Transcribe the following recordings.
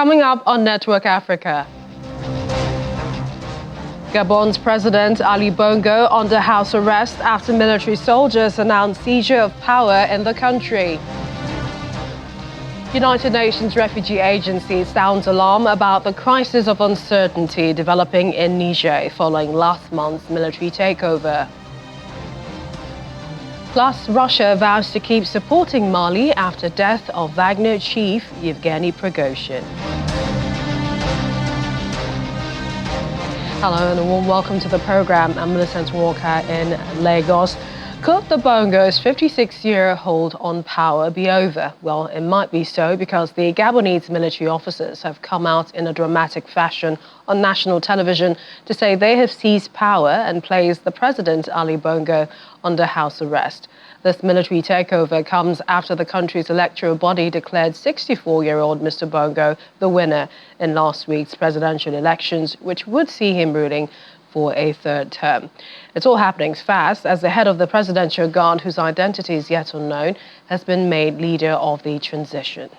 Coming up on Network Africa. Gabon's President Ali Bongo under house arrest after military soldiers announced seizure of power in the country. United Nations Refugee Agency sounds alarm about the crisis of uncertainty developing in Niger following last month's military takeover. Plus, Russia vows to keep supporting Mali after death of Wagner chief Yevgeny Prigozhin. Hello and a warm welcome to the program. I'm Millicent Walker in Lagos. Could the Bongo's 56-year hold on power be over? Well, it might be so because the Gabonese military officers have come out in a dramatic fashion on national television to say they have seized power and placed the president, Ali Bongo, under house arrest. This military takeover comes after the country's electoral body declared 64-year-old Mr. Bongo the winner in last week's presidential elections, which would see him ruling for a third term. It's all happening fast as the head of the presidential guard, whose identity is yet unknown, has been made leader of the transition.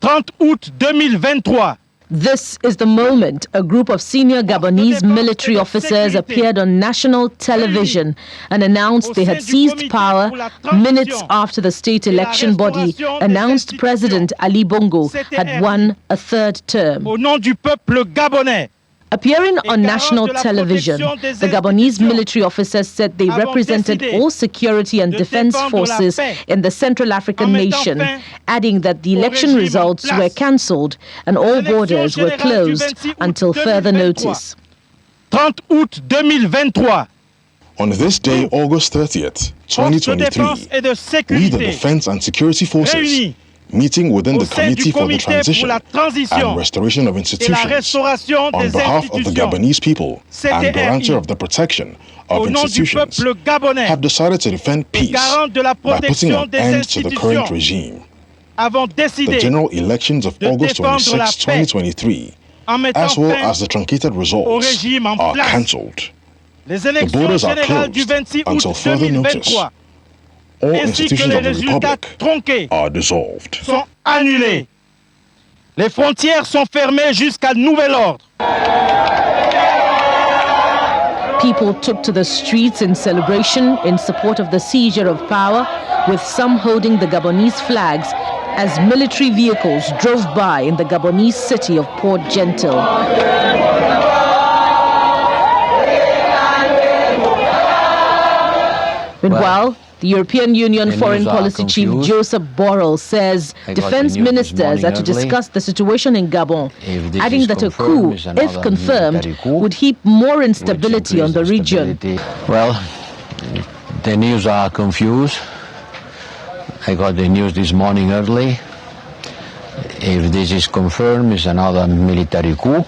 30 août 2023. This is the moment a group of senior Gabonese military officers appeared on national television and announced they had seized power minutes after the state election body announced President Ali Bongo had won a third term. Au nom du peuple gabonais. Appearing on national television, the Gabonese military officers said they represented all security and defense forces in the Central African nation, adding that the election results were cancelled and all borders were closed until further notice. 30 août 2023. On this day, August 30th, 2023, we, the Defense and Security Forces, meeting within the Committee for the Transition and Restoration of Institutions on behalf of the Gabonese people and guarantor of the protection of institutions, have decided to defend peace by putting an end to the current regime. The general elections of August 26, 2023, as well as the truncated results, are cancelled. The borders are closed until further notice. All institutions of the Republic are dissolved. Sont annulés. Les frontières sont fermées jusqu'à nouvel ordre. People took to the streets in celebration in support of the seizure of power, with some holding the Gabonese flags as military vehicles drove by in the Gabonese city of Port Gentil. Meanwhile, the European Union Foreign Policy Chief Joseph Borrell says defense ministers are to discuss the situation in Gabon, adding that a coup, if confirmed, would heap more instability on the region. Well, the news are confused. I got the news this morning early. If this is confirmed, it's another military coup,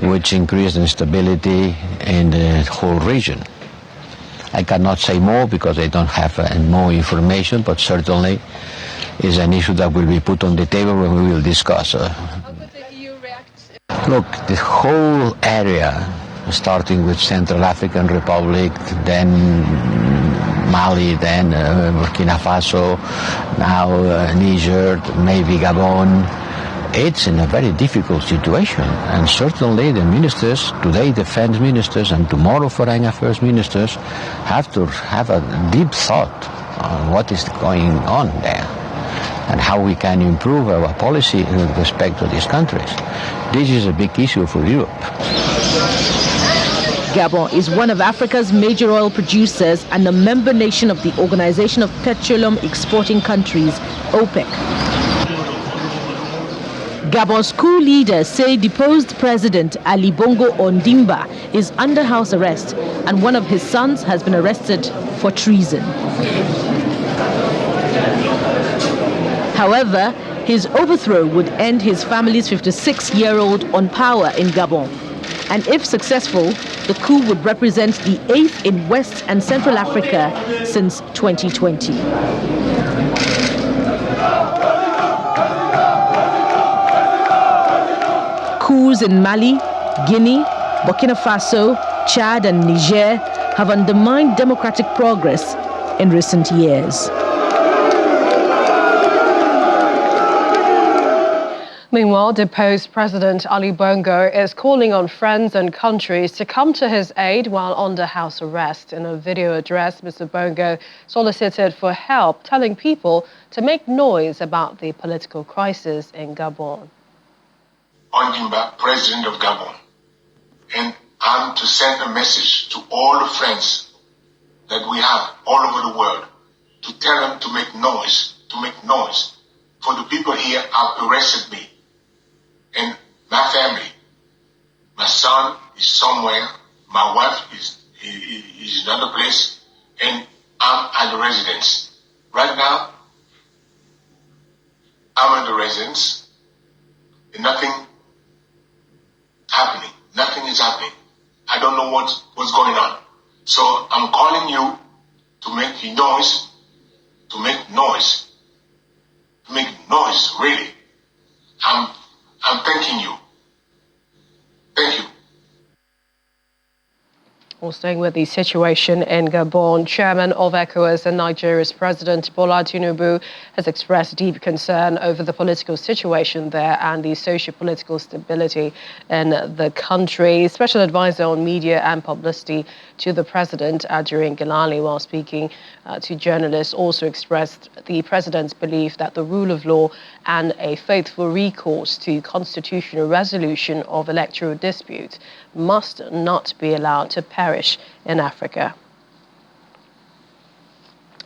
which increased instability in the whole region. I cannot say more because I don't have more information, but certainly is an issue that will be put on the table when we will discuss. How could the EU react? Look, the whole area, starting with Central African Republic, then Mali, then Burkina Faso, now Niger, maybe Gabon, it's in a very difficult situation, and certainly the ministers, today defense ministers and tomorrow foreign affairs ministers, have to have a deep thought on what is going on there and how we can improve our policy with respect to these countries. This is a big issue for Europe. Gabon is one of Africa's major oil producers and a member nation of the Organization of Petroleum Exporting Countries, OPEC. Gabon's coup leaders say deposed President Ali Bongo Ondimba is under house arrest and one of his sons has been arrested for treason. However, his overthrow would end his family's 56-year-old on power in Gabon. And if successful, the coup would represent the 8th in West and Central Africa since 2020. Coups in Mali, Guinea, Burkina Faso, Chad and Niger have undermined democratic progress in recent years. Meanwhile, deposed President Ali Bongo is calling on friends and countries to come to his aid while under house arrest. In a video address, Mr. Bongo solicited for help, telling people to make noise about the political crisis in Gabon. Ondimba, President of Gabon, and I'm to send a message to all the friends that we have all over the world to tell them to make noise, for the people here have arrested me. And my family, my son is somewhere, my wife is in another place, and I'm at the residence. Right now, I'm at the residence, and nothing happening. Nothing is happening. I don't know what's going on. So I'm calling you to make noise, really. I'm thanking you. Thank you. Well, staying with the situation in Gabon, Chairman of ECOWAS and Nigeria's President Bola Tinubu has expressed deep concern over the political situation there and the socio-political stability in the country. Special advisor on media and publicity to the president, Adjurin Gilani, while speaking to journalists, also expressed the president's belief that the rule of law and a faithful recourse to constitutional resolution of electoral disputes must not be allowed to perish in Africa.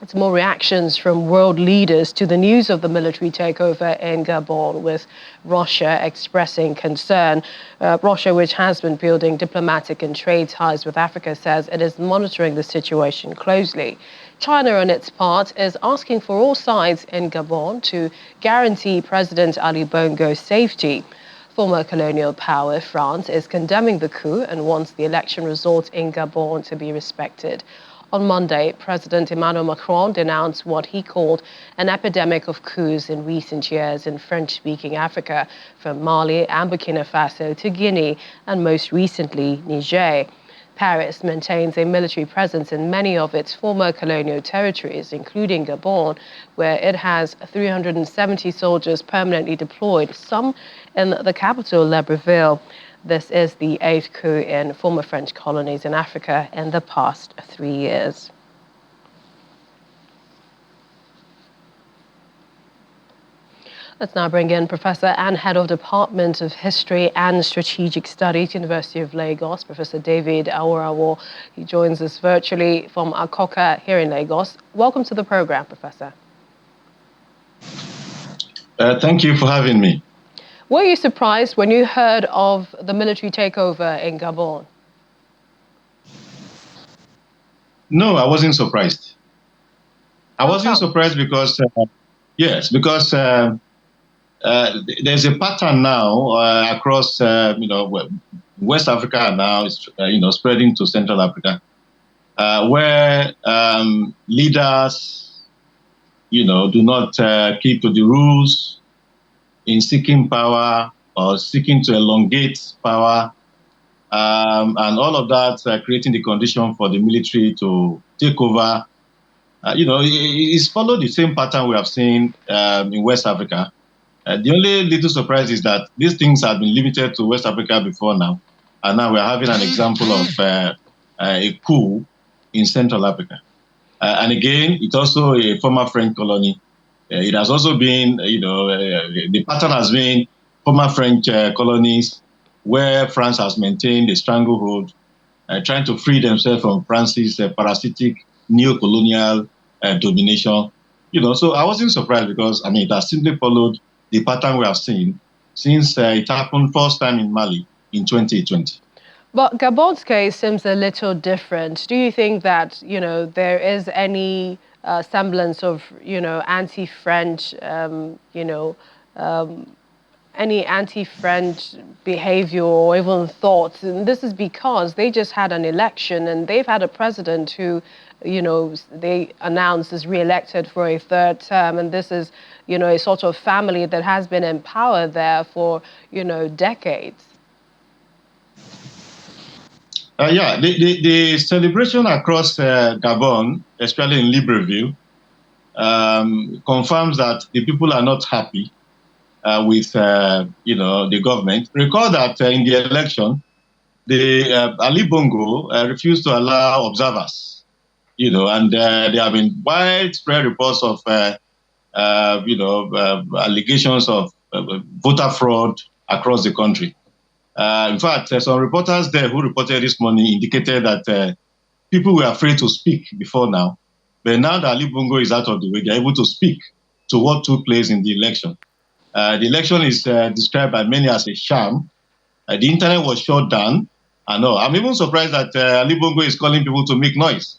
It's more reactions from world leaders to the news of the military takeover in Gabon, with Russia expressing concern. Russia, which has been building diplomatic and trade ties with Africa, says it is monitoring the situation closely. China, on its part, is asking for all sides in Gabon to guarantee President Ali Bongo's safety. Former colonial power France is condemning the coup and wants the election results in Gabon to be respected. On Monday, President Emmanuel Macron denounced what he called an epidemic of coups in recent years in French-speaking Africa, from Mali and Burkina Faso to Guinea and most recently Niger. Paris maintains a military presence in many of its former colonial territories, including Gabon, where it has 370 soldiers permanently deployed, some in the capital, Libreville. This is the 8th coup in former French colonies in Africa in the past 3 years. Let's now bring in Professor and Head of Department of History and Strategic Studies, University of Lagos, Professor David Aurawa. He joins us virtually from Akoka here in Lagos. Welcome to the program, Professor. Thank you for having me. Were you surprised when you heard of the military takeover in Gabon? No, I wasn't surprised. I wasn't surprised because, there's a pattern now across, West Africa now is, spreading to Central Africa, where leaders, do not keep to the rules in seeking power or seeking to elongate power, and all of that creating the condition for the military to take over. It's followed the same pattern we have seen in West Africa. The only little surprise is that these things have been limited to West Africa before now, and now we're having an example of a coup in Central Africa. And again, it's also a former French colony. It has also been, the pattern has been former French colonies where France has maintained a stranglehold, trying to free themselves from France's parasitic neo-colonial domination. So I wasn't surprised because, it has simply followed the pattern we have seen since it happened first time in Mali in 2020. But Gabon's case seems a little different. Do you think that, there is any semblance of, anti-French, any anti-French behavior or even thoughts? And this is because they just had an election and they've had a president who, they announced is re-elected for a third term. And this is, a sort of family that has been in power there for, decades. The celebration across Gabon, especially in Libreville, confirms that the people are not happy with the government. Recall that in the election, Ali Bongo refused to allow observers, and there have been widespread reports of allegations of voter fraud across the country. In fact, some reporters there who reported this morning indicated that people were afraid to speak before now, but now that Ali Bongo is out of the way, they're able to speak to what took place in the election. The election is described by many as a sham. The internet was shut down. I know. I'm even surprised that Ali Bongo is calling people to make noise.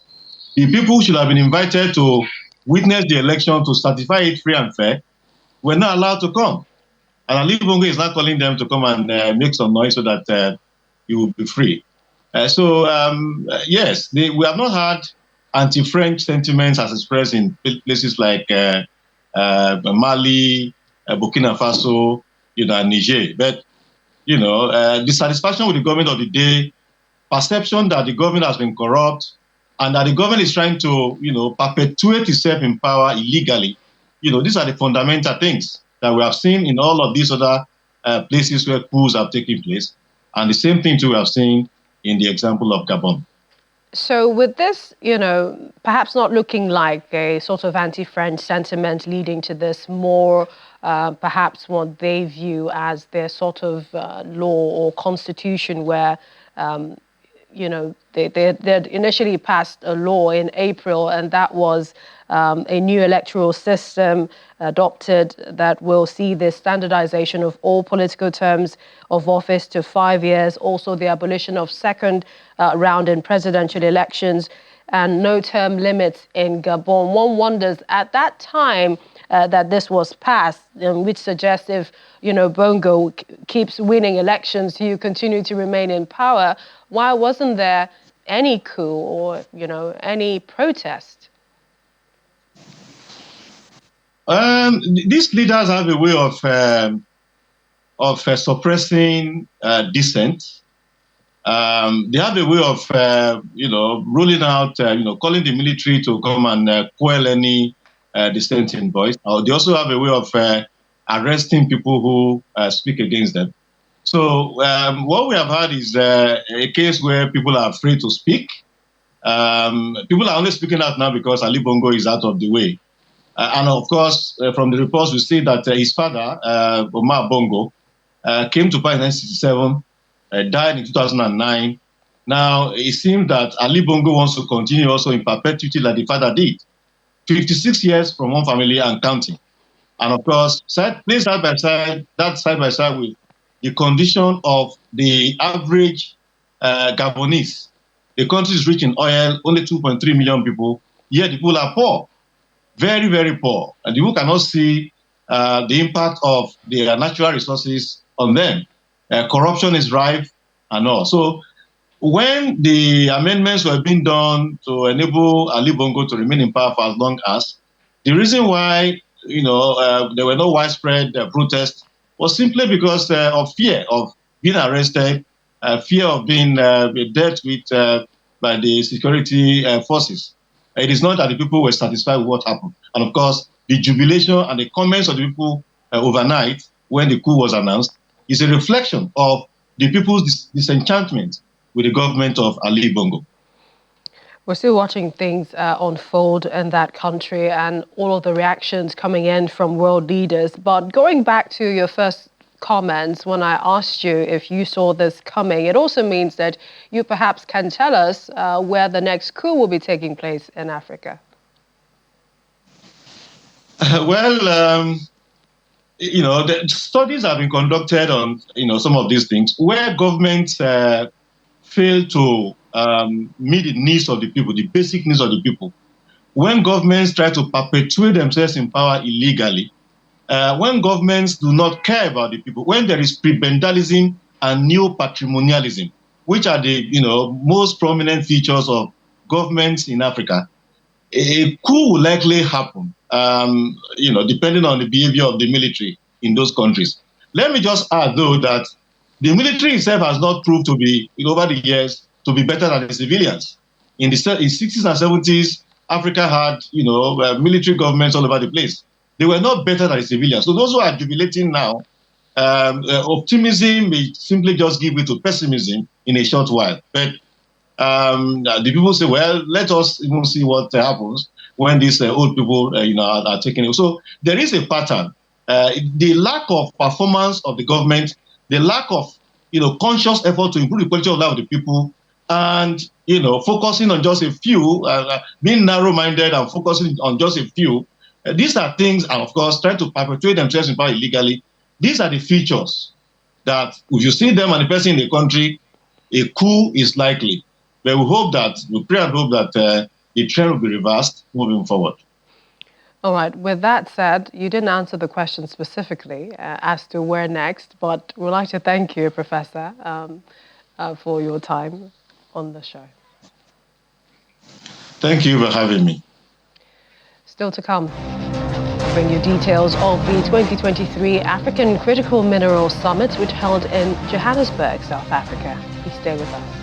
The people who should have been invited to witness the election to certify it free and fair were not allowed to come. And Ali Bongo is not calling them to come and make some noise so that you will be free. Yes, we have not had anti-French sentiments as expressed in places like Mali, Burkina Faso, and Niger. But, dissatisfaction with the government of the day, perception that the government has been corrupt, and that the government is trying to, perpetuate itself in power illegally. These are the fundamental things that we have seen in all of these other places where coups have taken place. And the same thing too we have seen in the example of Gabon. So with this, perhaps not looking like a sort of anti-French sentiment leading to this, more perhaps what they view as their sort of law or constitution where, they initially passed a law in April, and that was a new electoral system adopted that will see the standardization of all political terms of office to 5 years, also the abolition of second round in presidential elections, and no term limits in Gabon. One wonders at that time that this was passed, which suggests if, Bongo keeps winning elections, you continue to remain in power, why wasn't there any coup or, any protest? These leaders have a way of suppressing dissent. They have a way of, ruling out, calling the military to come and quell any dissenting voice. They also have a way of arresting people who speak against them. So what we have had is a case where people are afraid to speak. People are only speaking out now because Ali Bongo is out of the way. And of course, from the reports, we see that his father, Omar Bongo, came to power in 1967, died in 2009. Now, it seems that Ali Bongo wants to continue also in perpetuity like the father did. 56 years from one family and counting. And of course, place side by side with the condition of the average Gabonese. The country is rich in oil, only 2.3 million people, yet the people are poor. Very, very poor. And you cannot see the impact of their natural resources on them. Corruption is rife and all. So when the amendments were being done to enable Ali Bongo to remain in power for as long as, the reason why there were no widespread protests was simply because of fear of being arrested, fear of being dealt with by the security forces. It is not that the people were satisfied with what happened. And of course, the jubilation and the comments of the people overnight when the coup was announced is a reflection of the people's disenchantment with the government of Ali Bongo. We're still watching things unfold in that country and all of the reactions coming in from world leaders. But going back to your first comments when I asked you if you saw this coming, it also means that you perhaps can tell us where the next coup will be taking place in Africa. The studies have been conducted on, some of these things where governments fail to meet the needs of the people, the basic needs of the people. When governments try to perpetuate themselves in power illegally, when governments do not care about the people, when there is prebendalism and neo-patrimonialism, which are the most prominent features of governments in Africa, a coup will likely happen, depending on the behavior of the military in those countries. Let me just add, though, that the military itself has not proved to be, over the years, to be better than the civilians. In the 60s and 70s, Africa had, military governments all over the place. they were not better than the civilians. So those who are jubilating now, optimism may simply just give way to pessimism in a short while. But the people say, well, let us even see what happens when these old people are taken. So there is a pattern. The lack of performance of the government, the lack of conscious effort to improve the quality of life of the people, and focusing on just a few, being narrow-minded and focusing on just a few. These are things, and of course, trying to perpetuate themselves in power illegally. These are the features that, if you see them manifesting in the country, a coup is likely. But we pray and hope that the trend will be reversed moving forward. All right. With that said, you didn't answer the question specifically as to where next, but we'd like to thank you, Professor, for your time on the show. Thank you for having me. Still to come, bring you details of the 2023 African Critical Minerals Summit, which held in Johannesburg, South Africa. Please stay with us.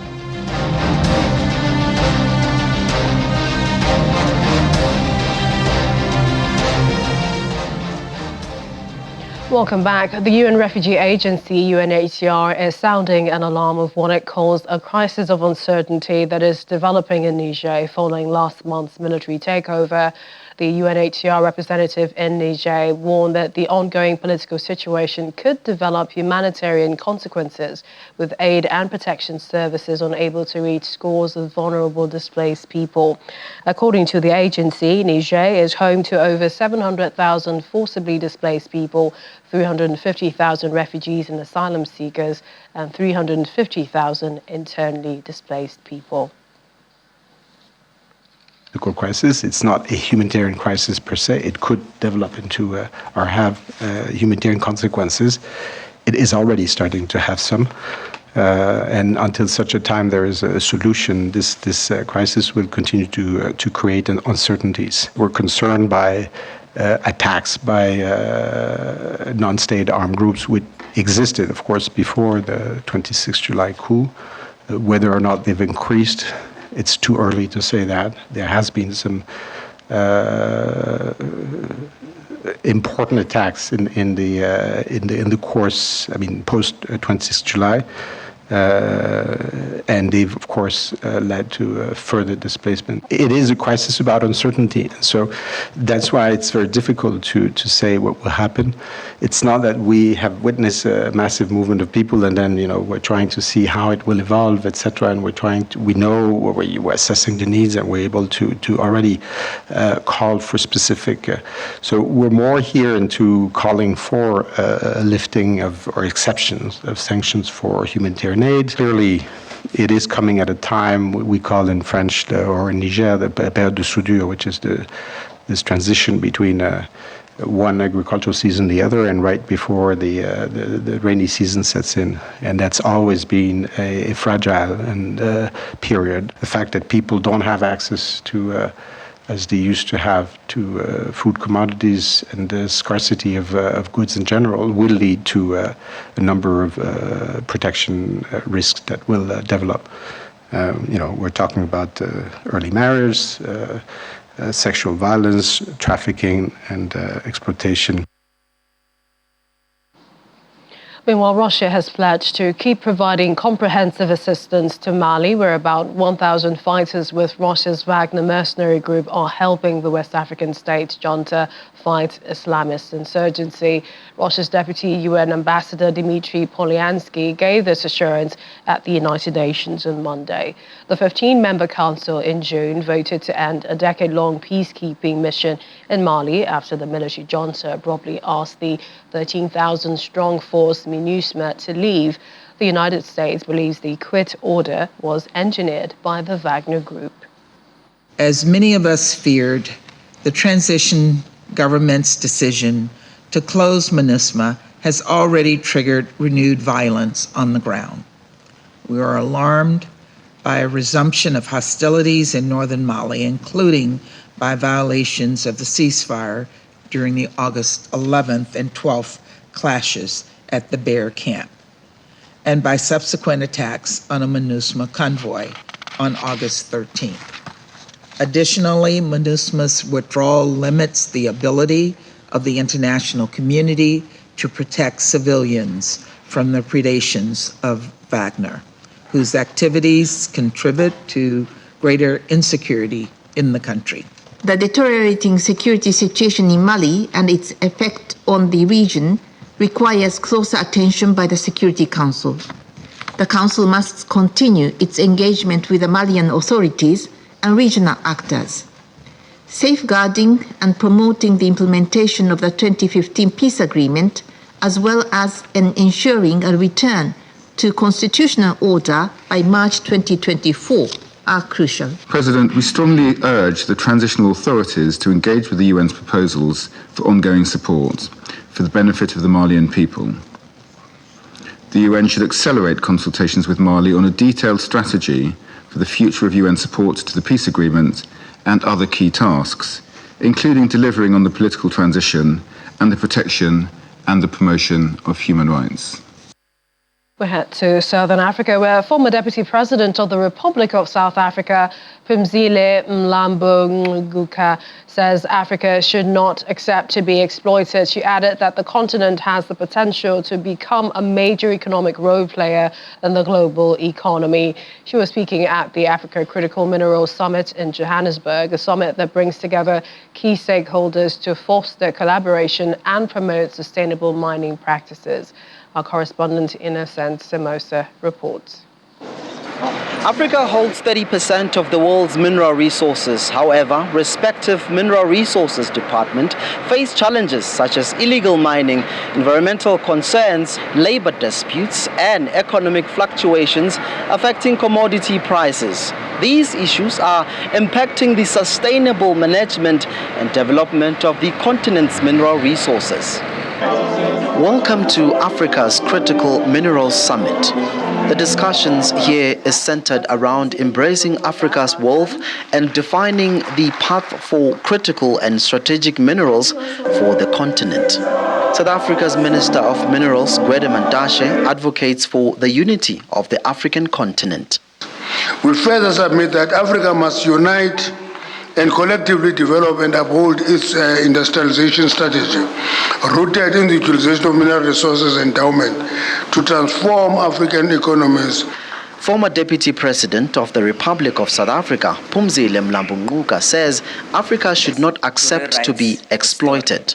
Welcome back. The UN Refugee Agency, UNHCR, is sounding an alarm of what it calls a crisis of uncertainty that is developing in Niger following last month's military takeover. The UNHCR representative in Niger warned that the ongoing political situation could develop humanitarian consequences, with aid and protection services unable to reach scores of vulnerable displaced people. According to the agency, Niger is home to over 700,000 forcibly displaced people, 350,000 refugees and asylum seekers, and 350,000 internally displaced people. Political crisis. It's not a humanitarian crisis per se. It could develop into or have humanitarian consequences. It is already starting to have some. And until such a time there is a solution, this crisis will continue to create uncertainties. We're concerned by attacks by non-state armed groups, which existed, of course, before the 26th July coup. Whether or not they've increased, it's too early to say that. There has been some important attacks in the course. I mean, post 26th July, and they've of course led to further displacement. It is a crisis about uncertainty, so that's why it's very difficult to say what will happen. It's not that we have witnessed a massive movement of people and then we're trying to see how it will evolve, etc. And we know we're assessing the needs and we're able to already call for specific. So we're more here into calling for a lifting of or exceptions of sanctions for humanitarian aid. Clearly, it is coming at a time we call in French or in Niger the période de soudure, which is this transition between one agricultural season the other, and right before the rainy season sets in, and that's always been a fragile and period. The fact that people don't have access to as they used to have to food commodities and the scarcity of goods in general will lead to a number of protection risks that will develop. We're talking about early marriage, sexual violence, trafficking, and exploitation. Meanwhile, Russia has pledged to keep providing comprehensive assistance to Mali, where about 1,000 fighters with Russia's Wagner mercenary group are helping the West African state junta fight Islamist insurgency. Russia's Deputy UN Ambassador Dmitry Polyansky gave this assurance at the United Nations on Monday. The 15-member council in June voted to end a decade-long peacekeeping mission in Mali after the military junta abruptly asked the 13,000-strong force MINUSMA to leave. The United States believes the quit order was engineered by the Wagner Group. As many of us feared, the transition government's decision to close MINUSMA has already triggered renewed violence on the ground. We are alarmed by a resumption of hostilities in northern Mali, including by violations of the ceasefire during the August 11th and 12th clashes at the Bear Camp, and by subsequent attacks on a MINUSMA convoy on August 13th. Additionally, MINUSMA's withdrawal limits the ability of the international community to protect civilians from the predations of Wagner, whose activities contribute to greater insecurity in the country. The deteriorating security situation in Mali and its effect on the region requires closer attention by the Security Council. The Council must continue its engagement with the Malian authorities and regional actors. Safeguarding and promoting the implementation of the 2015 peace agreement, as well as ensuring a return to constitutional order by March 2024, are crucial. President, we strongly urge the transitional authorities to engage with the UN's proposals for ongoing support for the benefit of the Malian people. The UN should accelerate consultations with Mali on a detailed strategy for the future of UN support to the peace agreement and other key tasks, including delivering on the political transition and the protection and the promotion of human rights. We head to Southern Africa, where former Deputy President of the Republic of South Africa, Phumzile Mlambo-Ngcuka, says Africa should not accept to be exploited. She added that the continent has the potential to become a major economic role player in the global economy. She was speaking at the Africa Critical Minerals Summit in Johannesburg, a summit that brings together key stakeholders to foster collaboration and promote sustainable mining practices. Our correspondent Innocent Simosa reports. Africa holds 30% of the world's mineral resources. However, respective mineral resources departments face challenges such as illegal mining, environmental concerns, labor disputes, and economic fluctuations affecting commodity prices. These issues are impacting the sustainable management and development of the continent's mineral resources. Welcome to Africa's Critical Minerals Summit. The discussions here is centered around embracing Africa's wealth and defining the path for critical and strategic minerals for the continent. South Africa's Minister of Minerals, Gwede Mantashe, advocates for the unity of the African continent. We further submit that Africa must unite and collectively develop and uphold its industrialization strategy, rooted in the utilization of mineral resources endowment to transform African economies. Former Deputy President of the Republic of South Africa, Phumzile Mlambo-Ngcuka, says Africa should not accept to be exploited.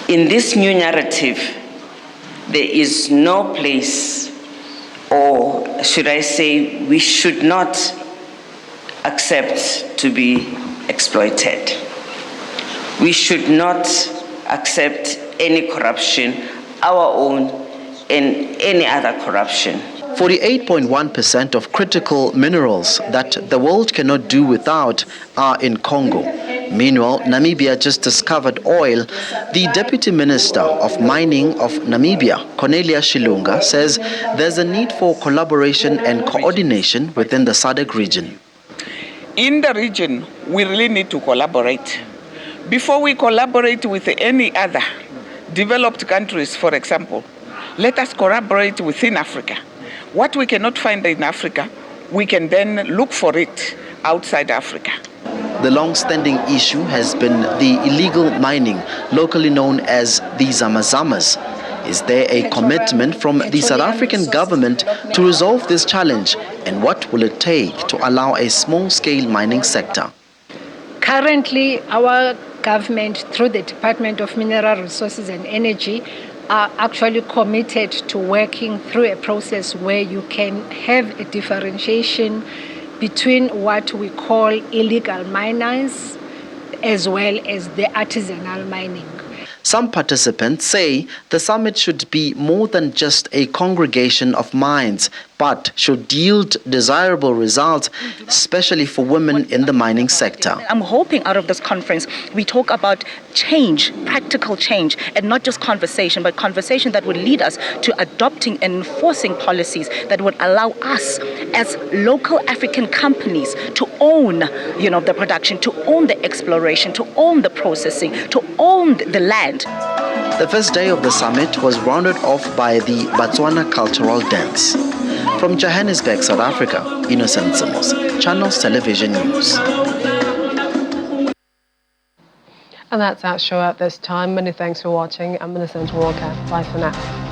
In this new narrative, there is no place, or should I say, we should not accept to be exploited. We should not accept any corruption, our own and any other corruption. 48.1% of critical minerals that the world cannot do without are in Congo. Meanwhile, Namibia just discovered oil. The Deputy Minister of Mining of Namibia, Cornelia Shilunga, says there's a need for collaboration and coordination within the SADC region. In the region, we really need to collaborate. Before we collaborate with any other developed countries, for example, let us collaborate within Africa. What we cannot find in Africa, we can then look for it outside Africa. The long-standing issue has been the illegal mining, locally known as the Zamazamas. Is there a commitment from the South African government to resolve this challenge, and what will it take to allow a small-scale mining sector? Currently, our government, through the Department of Mineral Resources and Energy, are actually committed to working through a process where you can have a differentiation between what we call illegal miners as well as the artisanal mining. Some participants say the summit should be more than just a congregation of minds, but should yield desirable results, especially for women in the mining sector. I'm hoping out of this conference we talk about change, practical change, and not just conversation, but conversation that would lead us to adopting and enforcing policies that would allow us as local African companies to own, the production, to own the exploration, to own the processing, to own the land. The first day of the summit was rounded off by the Botswana cultural dance. From Johannesburg, South Africa, Innocent Simosa, Channels Television News. And that's our show at this time. Many thanks for watching. I'm Millicent Walker. Bye for now.